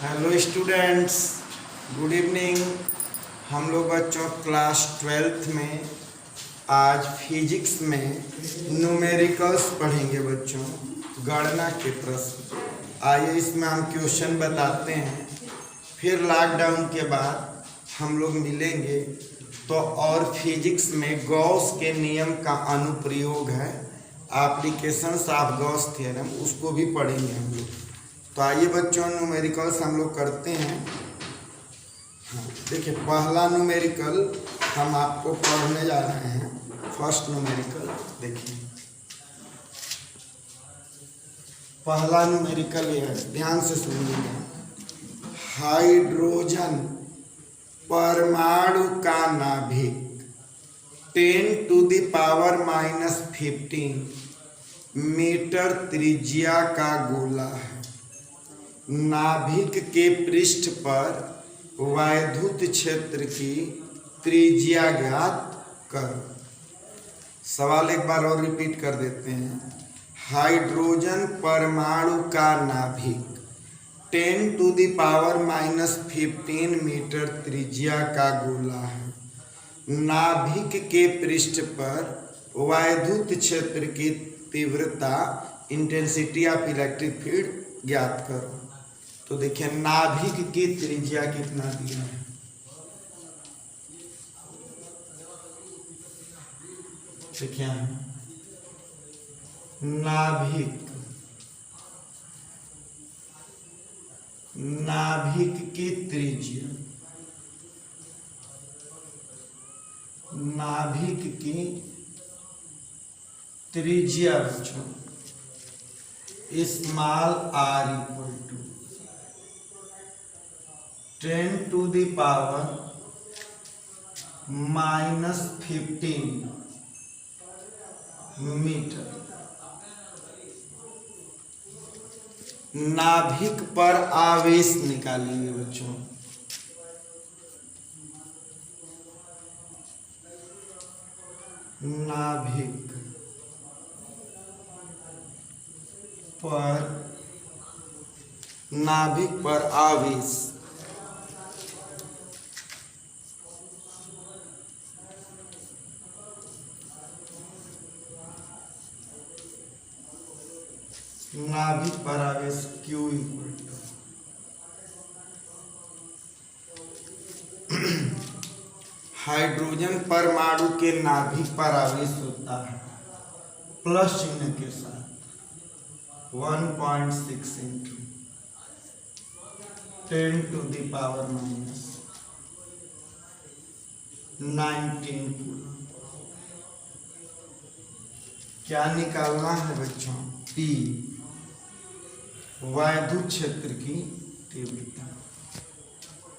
Hello students, good evening. हम लोग बच्चों क्लास 12th में आज फिजिक्स में न्यूमेरिकल्स पढ़ेंगे बच्चों, गणना के प्रश्न। आइए इसमें हम क्वेश्चन बताते हैं, फिर लॉकडाउन के बाद हम लोग मिलेंगे तो और फिजिक्स में गॉस के नियम का अनुप्रयोग है, एप्लीकेशंस ऑफ गॉस थ्योरम, उसको भी पढ़ेंगे हम लोग। तो आइए बच्चों न्यूमेरिकल्स हम लोग करते हैं। हाँ, देखिए पहला न्यूमेरिकल हम आपको पढ़ने जा रहे हैं। फर्स्ट न्यूमेरिकल देखिए, पहला न्यूमेरिकल ये है, ध्यान से सुनिएगा। हाइड्रोजन परमाणु का नाभिक 10⁻⁻15 मीटर त्रिज्या का गोला है। नाभिक के पृष्ठ पर वैद्युत क्षेत्र की त्रिज्या ज्ञात करो। सवाल एक बार और रिपीट कर देते हैं। हाइड्रोजन परमाणु का नाभिक 10⁻⁻15 मीटर त्रिज्या का गोला है। नाभिक के पृष्ठ पर वैद्युत क्षेत्र की तीव्रता, इंटेंसिटी ऑफ इलेक्ट्रिक फील्ड ज्ञात करो। तो देखिए नाभिक की त्रिज्या कितना दिया है, देखिए नाभिक की त्रिज्या, नाभिक की त्रिज्या बच्चों small r equal to 10⁻⁻15 metre. नाभिक पर आवेश निकालेंगे बच्चों। नाभिक पर आवेश Q इक्वल टू हाइड्रोजन परमाणु के नाभिक पर आवेश होता है प्लस चिन्ह के साथ 1.6 × 10⁻⁹ कूलम। क्या निकालना है बच्चों? P, वैद्युत क्षेत्र की तीव्रता।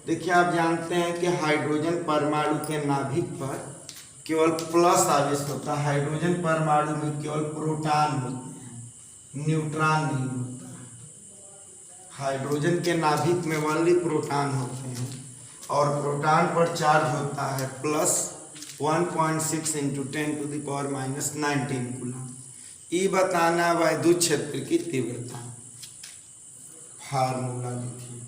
देखिए आप जानते हैं कि हाइड्रोजन परमाणु के नाभिक पर केवल प्लस आवेश होता है। हाइड्रोजन परमाणु में केवल प्रोटॉन होते हैं, न्यूट्रॉन नहीं होता है। हाइड्रोजन के नाभिक में ओनली प्रोटॉन होते हैं और प्रोटॉन पर चार्ज होता है प्लस 1.6 × 10⁻⁻19 कूलम। ई बताना वैद्युत क्षेत्र की तीव्रता। फार्मूला लिखिए,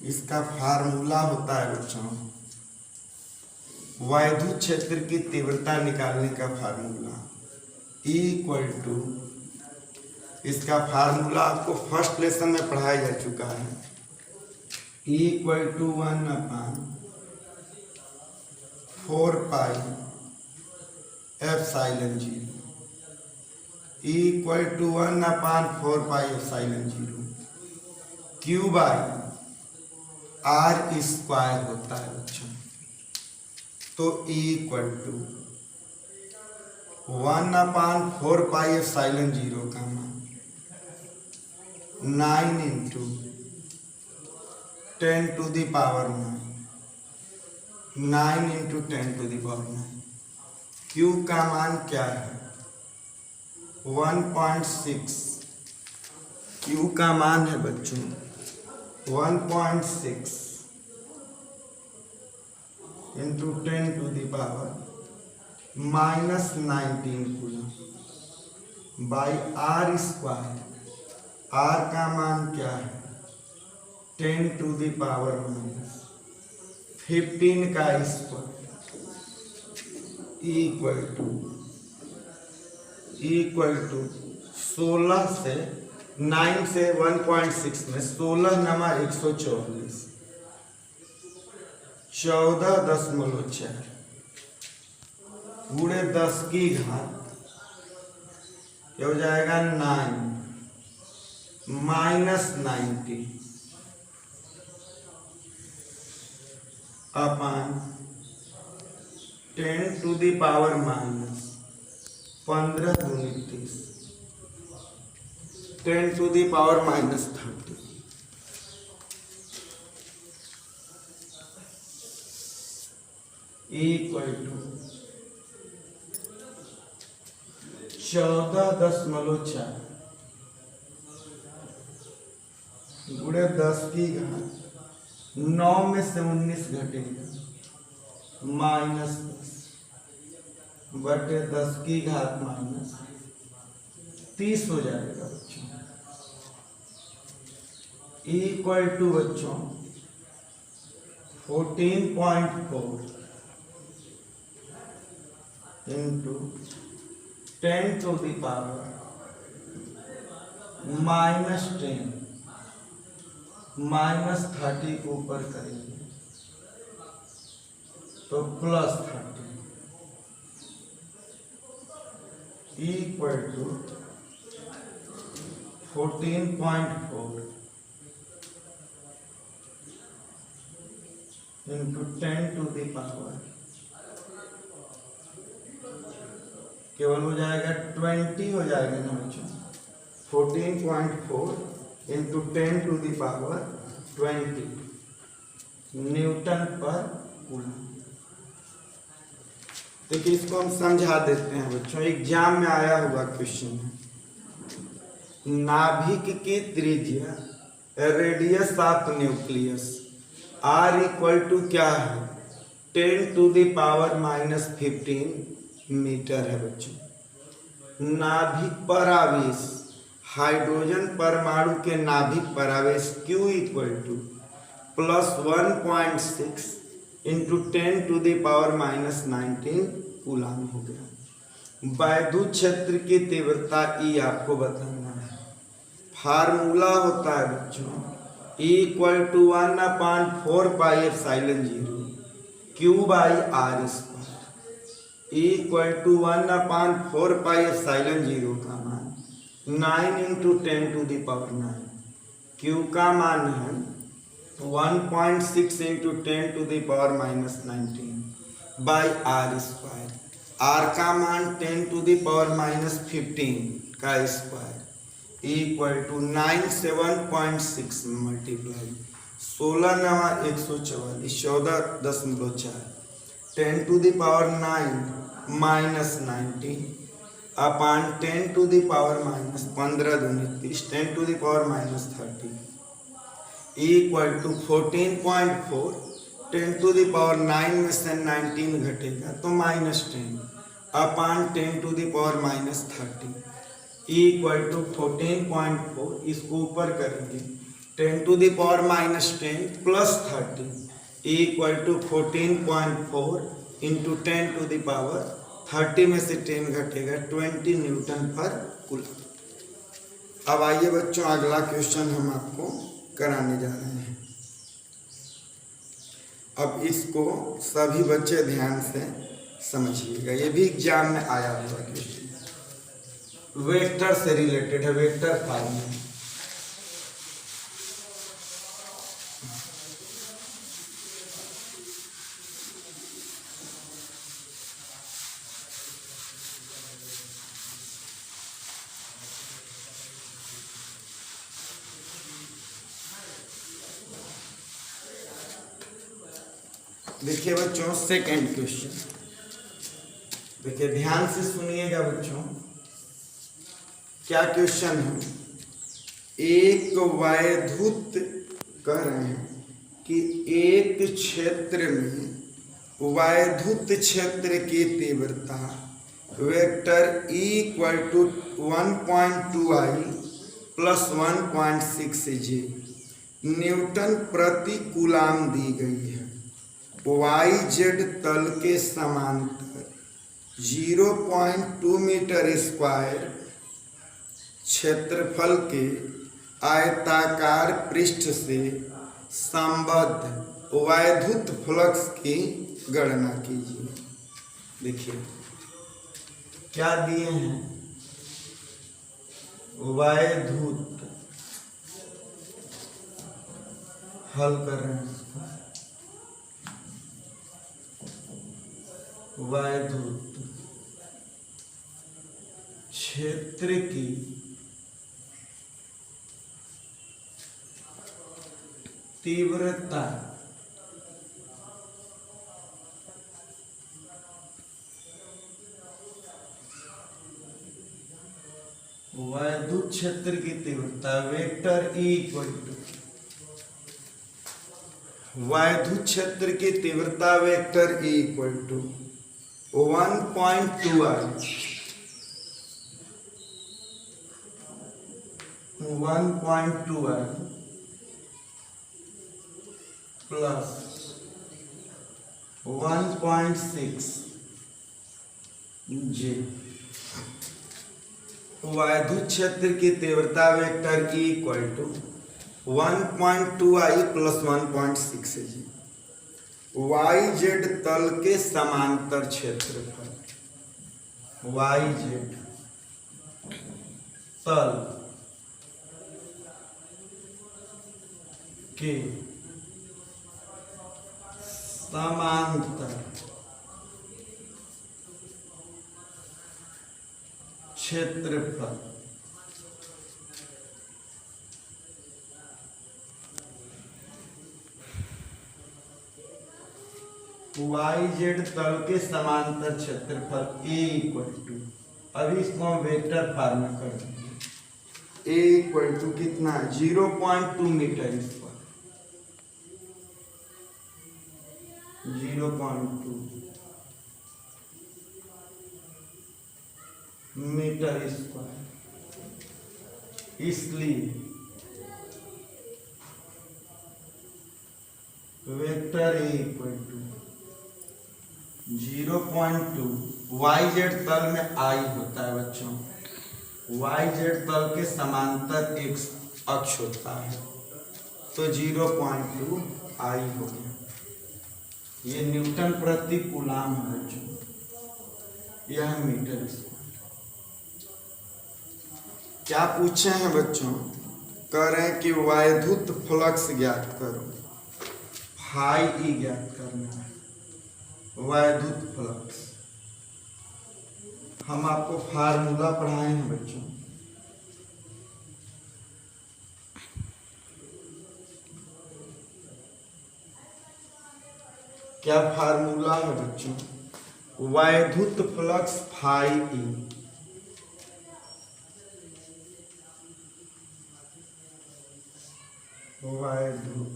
इसका फार्मूला होता है बच्चों वैद्युत क्षेत्र की तीव्रता निकालने का फार्मूला E इक्वल टू, इसका फार्मूला आपको फर्स्ट लेसन में पढ़ाया जा चुका है। E equal to 1/4πε0। E equal to 1/4πε0 Q/r² होता है बच्चों। तो E इक्वल टू 1/4πε0 का मान 9 × 10⁻⁹, 9 × 10⁻⁹। Q का मान क्या है? 1.6। Q का मान है बच्चों 1.6 × 10⁻⁻19 कूलम बाई r²। आर का मान क्या है 10 टू द पावर -15 का स्क्वायर इक्वल टू 16 से 9 से 1.6 में 16 नमा 144 14.4 गुणे 10 की घात क्या हो जाएगा 9 -90 अपॉन 10 टू द पावर -15 दूनी 30 10 to the power -30 equal to 14.4 गुणे 10 की घात 9 में से 19 घटेगा -10 बटे 10 की घात -30 हो जाएगा बच्चों इक्वल टू बच्चों 14.4 इंटू 10 टू द पावर -10 -30 को ऊपर करेंगे तो +30 equal to 14.4 into 10 to the power केवल हो जाएगा 20 हो जाएगा ना बच्चों 14.4 into 10 to the power 20 newton पर कूलम। देखिए इसको हम समझा देते हैं बच्चों, एग्जाम में आया हुआ क्वेश्चन है। नाभिक की त्रिज्या radius of nucleus R equal to क्या है 10 टू द पावर -15 मीटर है बच्चों। नाभिक पर आवेश हाइड्रोजन परमाणु के नाभिक पर आवेश Q equal to +1.6 into 10 to the power -19 coulomb हो गया। वैद्युत क्षेत्र की तीव्रता E आपको बताना है। फार्मूला होता है बच्चों E equal to 1/4πε0 Q/r²। E equal to 1/4πε0 का मान 9 into 10 to the power 9। Q का मान है 1.6 into 10 to the power -19 by r²। R का मान 10 टू द पावर -15 का स्क्वायर इक्वल टू 9 से 1.6 multiply 16 9 144 14.4 10 to the power 9 -90 upon 10 to the power -15 दूनी 30 10 to the power -30 equal to 14.4 10 to the power 9 में से 19 घटेगा तो -10 upon 10 to the power -30 equal to 14.4 इसको ऊपर करेंगे 10 to the power -10 plus 30 equal to 14.4 into 10 to the power 30 में से 10 घटेगा 20 न्यूटन पर कूलम। अब आइए बच्चों अगला क्वेश्चन हम आपको कराने जा रहे हैं। अब इसको सभी बच्चे ध्यान से समझिएगा, ये भी एग्जाम में आया हुआ क्वेश्चन, वेक्टर से रिलेटेड है, वेक्टर फार्मूला। देखिए बच्चों सेकंड क्वेश्चन, देखिए ध्यान से सुनिएगा बच्चों, क्या क्वेश्चन है। एक वैद्युत कह रहे हैं कि एक क्षेत्र में वैद्युत क्षेत्र की तीव्रता vector E equal to 1.2i plus 1.6 J newton प्रति कूलाम दी गई है। वाई जेड तल के समांतर 0.2 मीटर स्क्वायर क्षेत्रफल के आयताकार पृष्ठ से संबद्ध वैद्युत फ्लक्स की गणना कीजिए। देखिए क्या दिए हैं, वैद्युत हल कर रहे हैं, वैद्युत क्षेत्र की तीव्रता वैद्युत क्षेत्र की तीव्रता वेक्टर E इक्वल टू वैद्युत क्षेत्र की तीव्रता vector E equal to 1.2 plus 1.6 J. वैद्युत क्षेत्र की तीव्रता vector E equal to 1.2i plus 1.6 G. Y Z तल के समांतर क्षेत्रफल, वाई जेड तल के समांतर क्षेत्रफल वाई जेड तल के समांतर क्षेत्रफल ए इक्वल टू, अभी इसको हम वेक्टर फॉर्म में कर देंगे। ए इक्वल टू कितना, 0.2 मीटर स्क्वायर, 0.2 मीटर स्क्वायर। इसलिए vector A equal to 0.2, Y Z तल में आई होता है बच्चों, वाई जेड तल के समांतर एक अक्ष होता है, तो 0.2 आई हो गया। ये न्यूटन प्रति कूलाम है बच्चों, यह मीटर स्क्वायर। क्या पूछे हैं बच्चों, कह रहे हैं कि वैद्युत फ्लक्स ज्ञात करो, फाई ई ज्ञात करना है, वैद्युत फ्लक्स। हम आपको फार्मूला पढ़ाए हैं बच्चों, क्या फार्मूला है बच्चों, वैद्युत फ्लक्स फाई ई वैद्युत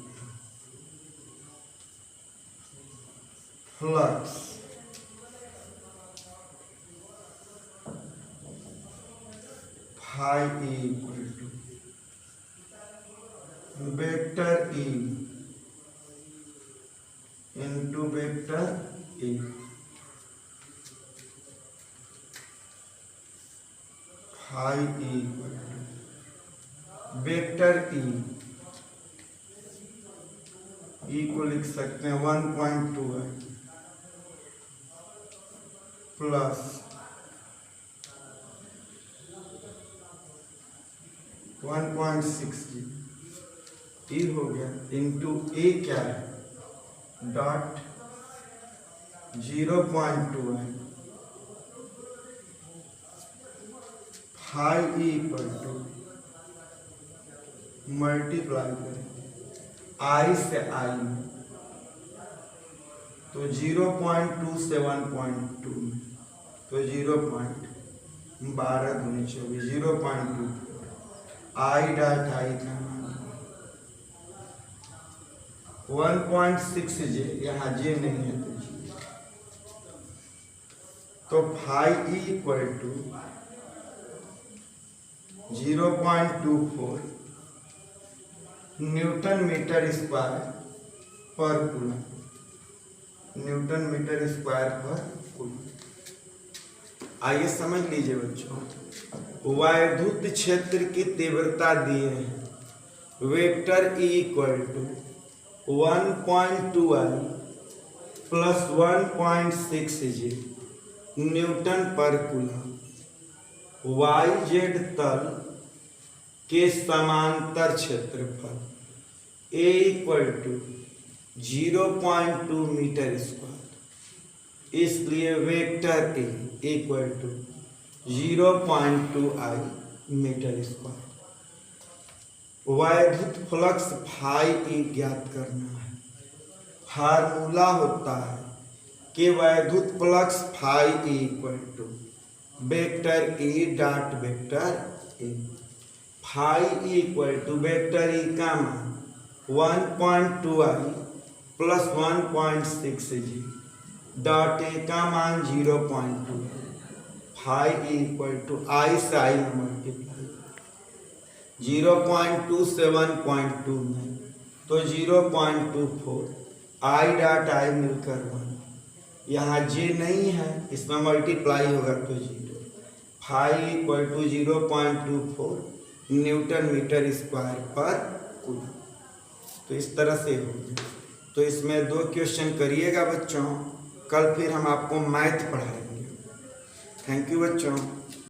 flux phi E equal to vector E into vector A. Phi E equal to vector E को लिख सकते हैं 1.2 है प्लस 1.6 ई हो गया इंटू ए क्या है, डॉट 0.2 है, phi E equal to multiply करें आई से आई में, तो 0.2 से 1.2 में, तो 0.12 दूनी 24, 0.2 आई डॉट आई का 1.6 जे, यहाँ जे नहीं है तो phi E equal to 0.24 newton metre square पर कूलम, न्यूटन मीटर स्क्वायर पर कूलम। आइए समझ लीजिए बच्चों, वैद्युत क्षेत्र की तीव्रता दिए हैं, vector E equal to 1.2I plus 1.6G newton पर कूलम। YZ तल के समांतर क्षेत्रफल A equal to 0.2 metre square, इसलिए vector A equal to 0.2I metre square. वैद्युत फ्लक्स फाई ई ज्ञात करना है। फार्मूला होता है कि वैद्युत flux phi E equal to vector E dot vector A. Phi E equal to vector E का मान 1.2I plus 1.6G dot A का मान 0.2। फाई ई इक्वल टू आई से आई में मल्टीप्लाई, 0.2 से 1.2 में तो 0.24, आई डॉट आई मिलकर 1, यहाँ जे नहीं है इसमें मल्टीप्लाई होगा तो 0। Phi equal to 0.24 newton metre square पर कूलम। तो इस तरह से हो गया। तो इसमें 2 क्वेश्चन करिएगा बच्चों, कल फिर हम आपको मैथ पढ़ाएंगे। थैंक यू बच्चों।